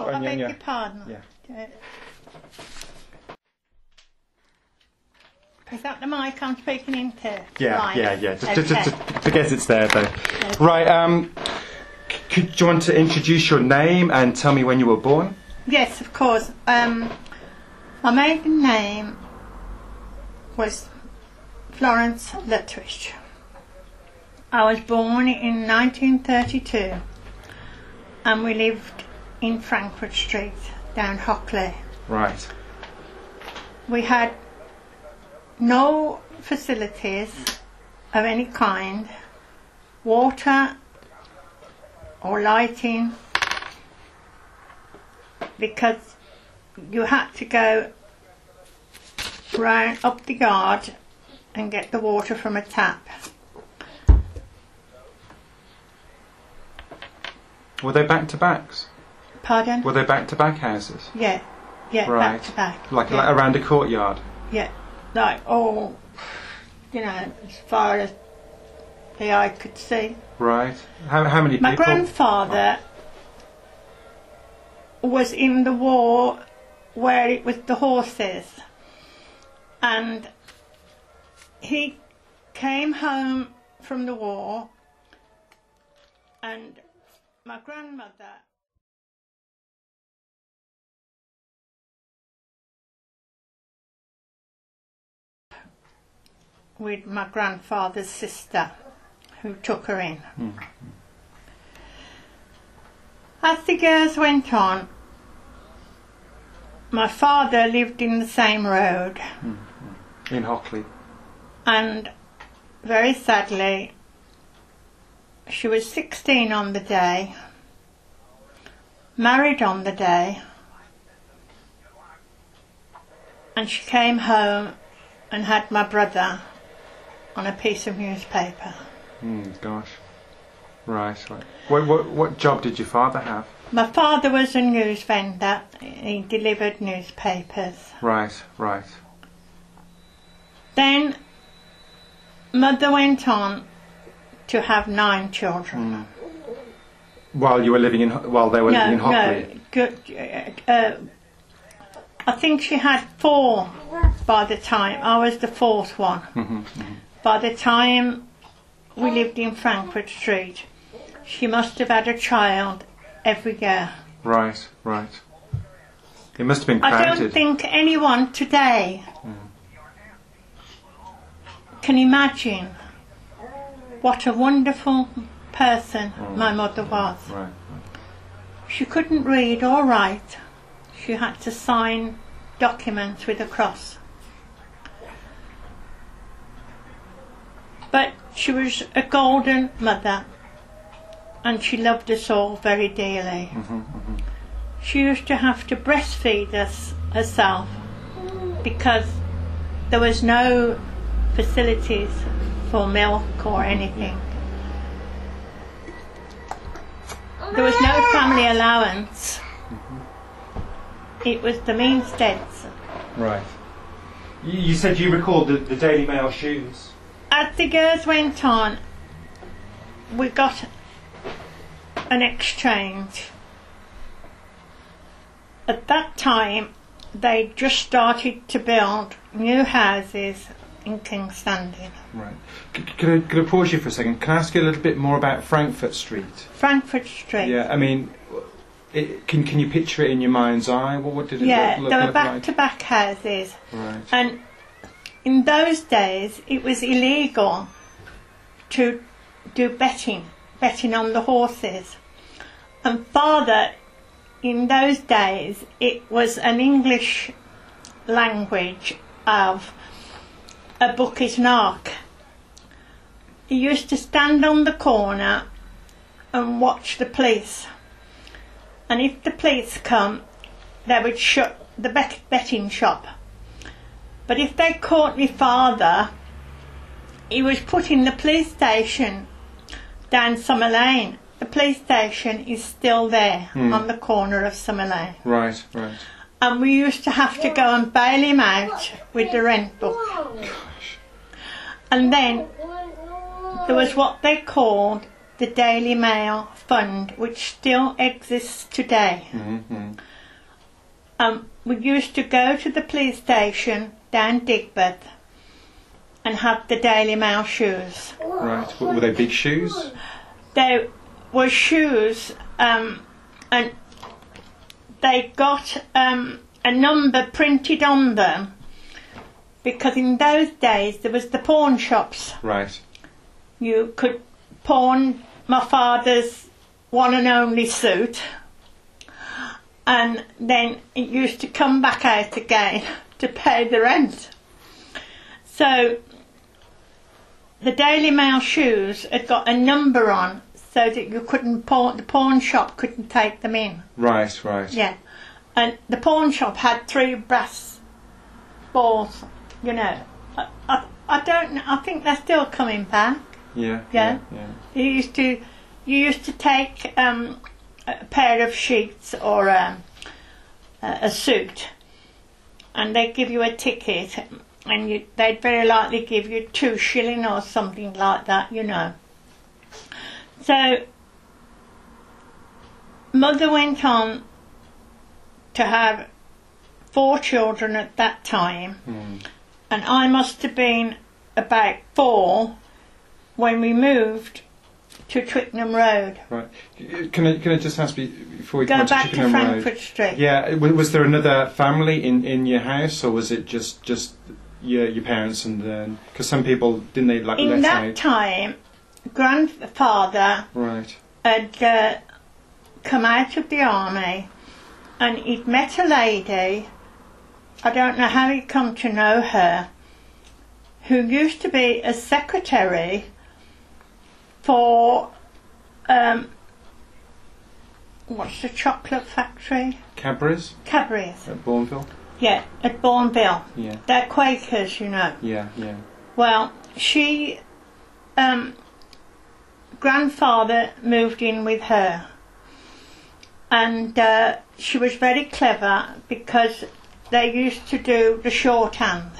Oh, I beg your pardon. Yeah. Is that the mic I'm speaking into? Yeah, right. yeah. Okay. Just forget it's there, though. Okay. Right, do you want to introduce your name and tell me when you were born? Yes, of course. My maiden name was Florence Lutwich. I was born in 1932 and we lived in Frankfurt Street, down Hockley. Right. We had no facilities of any kind, water or lighting, because you had to go round up the yard and get the water from a tap. Were they back-to-backs? Pardon? Were they back-to-back houses? Yeah, right. back to back. Like around a courtyard? Yeah, like all, as far as the eye could see. Right. How many people? My grandfather was in the war where it was the horses, and he came home from the war, and my grandmother with my grandfather's sister who took her in. Mm. As the years went on, my father lived in the same road. In Hockley. And very sadly, she was 16 on the day, married on the day, and she came home and had my brother on a piece of newspaper. Gosh. Right. What job did your father have? My father was a news vendor. He delivered newspapers. Right. Then mother went on to have 9 children. While they were living in Hockley? No. I think she had 4 by the time. I was the 4th one. By the time we lived in Frankfurt Street, she must have had a child every year. Right. It must have been crowded. I don't think anyone today can imagine what a wonderful person my mother was. Right. She couldn't read or write. She had to sign documents with a cross. But she was a golden mother, and she loved us all very dearly. She used to have to breastfeed us herself because there was no facilities for milk or anything. There was no family allowance. It was the meansteads. Right. You said you recalled the Daily Mail shoes. As the years went on, we got an exchange. At that time, they just started to build new houses in Kingstanding. Right. Could I pause you for a second? Can I ask you a little bit more about Frankfurt Street? Frankfurt Street. Yeah, I mean, can you picture it in your mind's eye? What did it look like? They were back-to-back houses. Right. And in those days, it was illegal to do betting on the horses. And Father, in those days, it was an English language of a book is knock. He used to stand on the corner and watch the police. And if the police come, they would shut the betting shop. But if they caught my father, he was put in the police station down Summer Lane. The police station is still there on the corner of Summer Lane. Right. And we used to have to go and bail him out with the rent book. Gosh. And then there was what they called the Daily Mail Fund, which still exists today. We used to go to the police station down Digbeth and have the Daily Mail shoes. Right. Were they big shoes? They were shoes, and they got a number printed on them, because in those days there was the pawn shops. Right. You could pawn my father's one and only suit, and then it used to come back out again to pay the rent. So the Daily Mail shoes had got a number on, so that you couldn't the pawn shop couldn't take them in. Right, right. Yeah, and the pawn shop had 3 brass balls. You know, I don't know. I think they're still coming back. Yeah. Yeah. You used to take a pair of sheets or a suit, and they'd give you a ticket, and they'd very likely give you 2 shillings or something like that. You know. So Mother went on to have 4 children at that time, and I must have been about 4 when we moved to Twickenham Road. Right. Can I just ask you before we go come back to Twickenham Frankfurt Road? Street? Yeah. Was there another family in your house, or was it just your parents and because some people didn't they like in let that out? time, grandfather Right. had come out of the army, and he'd met a lady. I don't know how he'd come to know her, who used to be a secretary for what's the chocolate factory? Cadbury's Cadbury's. at Bourneville. Yeah, at Bourneville. Yeah. They're Quakers, you know. Yeah. Well, she grandfather moved in with her, and she was very clever because they used to do the shorthand.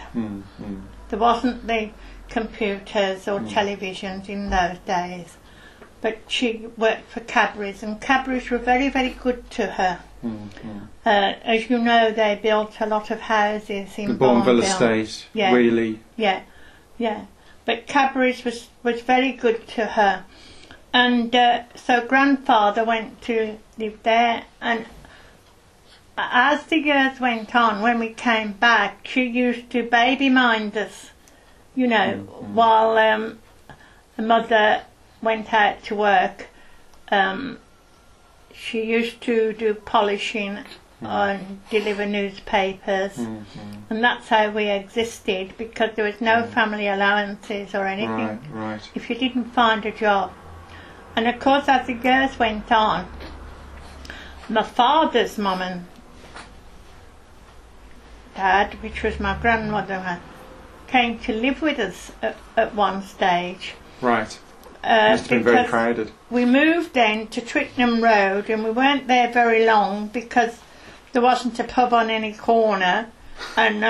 There wasn't the computers or televisions in those days, but she worked for Cadbury's, and Cadbury's were very, very good to her. As you know, they built a lot of houses in the Bourneville Bourneville. estate. Yeah. Really. Yeah. But Cadbury's was very good to her, and so grandfather went to live there, and as the years went on, when we came back, she used to baby mind us, you know, while the mother went out to work. She used to do polishing and deliver newspapers, and that's how we existed, because there was no family allowances or anything. Right. If you didn't find a job. And of course, as the years went on, my father's mum and dad, which was my grandmother, came to live with us at one stage. Right. Must have been very crowded. We moved then to Twickenham Road, and we weren't there very long because there wasn't a pub on any corner, and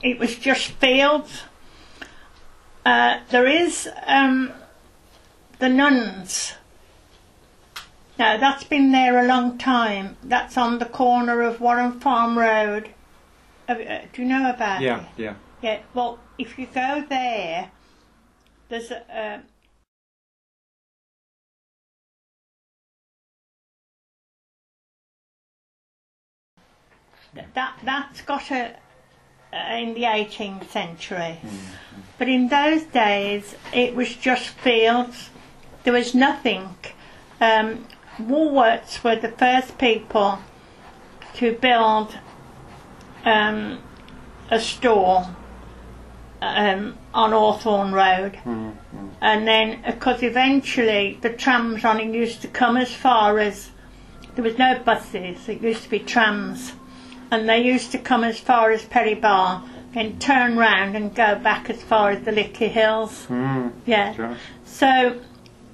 it was just fields. There is the Nuns. Now that's been there a long time. That's on the corner of Warren Farm Road. Do you know about it? Yeah. Yeah. Well, if you go there, there's a that's got in the 18th century. But in those days it was just fields. There was nothing. Woolworths were the first people to build a store on Hawthorne Road, and then because eventually the trams on it used to come as far as, there was no buses, it used to be trams, and they used to come as far as Perry Bar, then turn round and go back as far as the Lickey Hills. Yeah. Gosh. So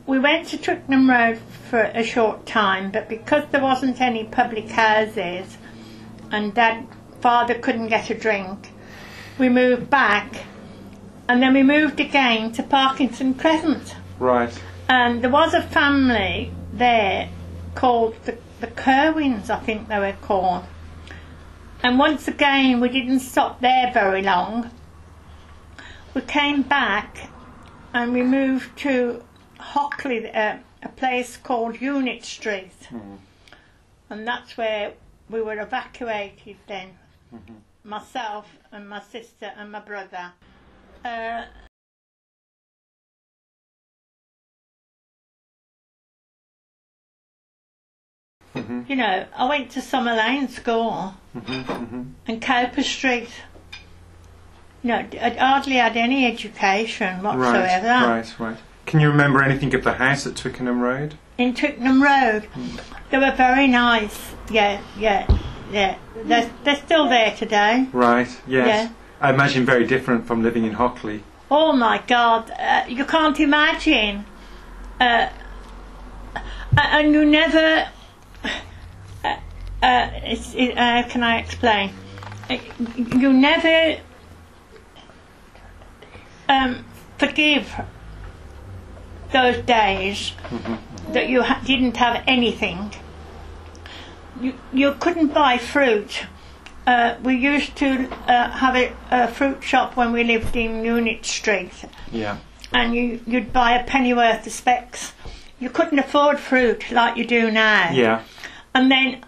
we went to Twickenham Road for a short time, but because there wasn't any public houses and father couldn't get a drink, we moved back, and then we moved again to Parkinson Crescent. Right. And there was a family there called the Kerwins, I think they were called. And once again, we didn't stop there very long. We came back and we moved to Hockley, a place called Unit Street. Mm-hmm. And that's where we were evacuated then. Mm-hmm. Myself and my sister and my brother. Mm-hmm. You know, I went to Summer Lane School and Cowper Street. You know, I hardly had any education whatsoever. Right. Can you remember anything of the house at Twickenham Road? In Twickenham Road? They were very nice. Yeah. They're still there today. Right, yes. Yeah. I imagine very different from living in Hockley. Oh my God, you can't imagine. And you never... how can I explain? You never forgive those days that you didn't have anything. You couldn't buy fruit. We used to have a fruit shop when we lived in Unit Street. Yeah. And you'd buy a pennyworth of specs. You couldn't afford fruit like you do now. Yeah. And then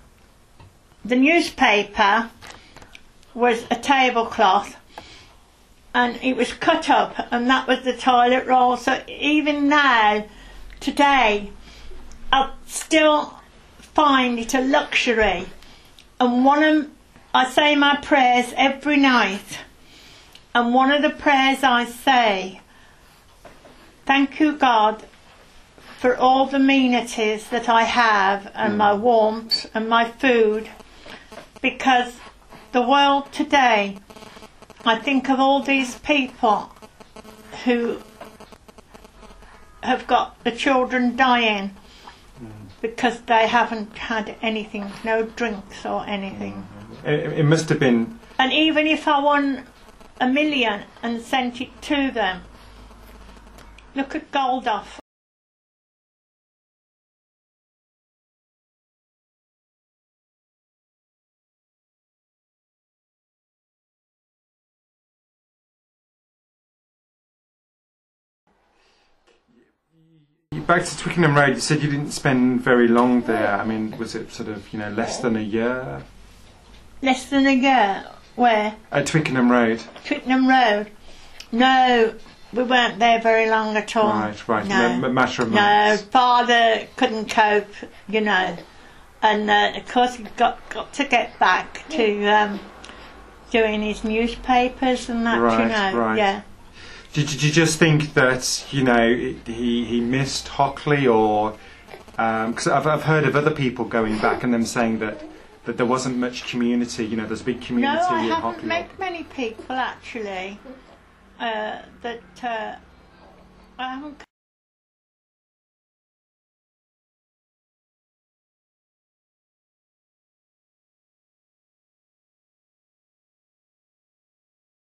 the newspaper was a tablecloth and it was cut up and that was the toilet roll. So even now, today, I still find it a luxury. And I say my prayers every night. And one of the prayers I say, thank you God for all the amenities that I have and my warmth and my food, because the world today, I think of all these people who have got the children dying because they haven't had anything, no drinks or anything. It must have been... And even if I won $1 million and sent it to them, look at Goldoff. Back to Twickenham Road, you said you didn't spend very long there. I mean, was it sort of, less than a year? Less than a year? Where? At Twickenham Road. Twickenham Road? No, we weren't there very long at all. Right. No. A matter of months. No, Father couldn't cope, And of course he got to get back to doing his newspapers and that, Right. Yeah. Did you just think that, he missed Hockley, or... Because I've heard of other people going back and them saying that there wasn't much community, there's a big community in Hockley. No, I haven't met many people, actually, that I haven't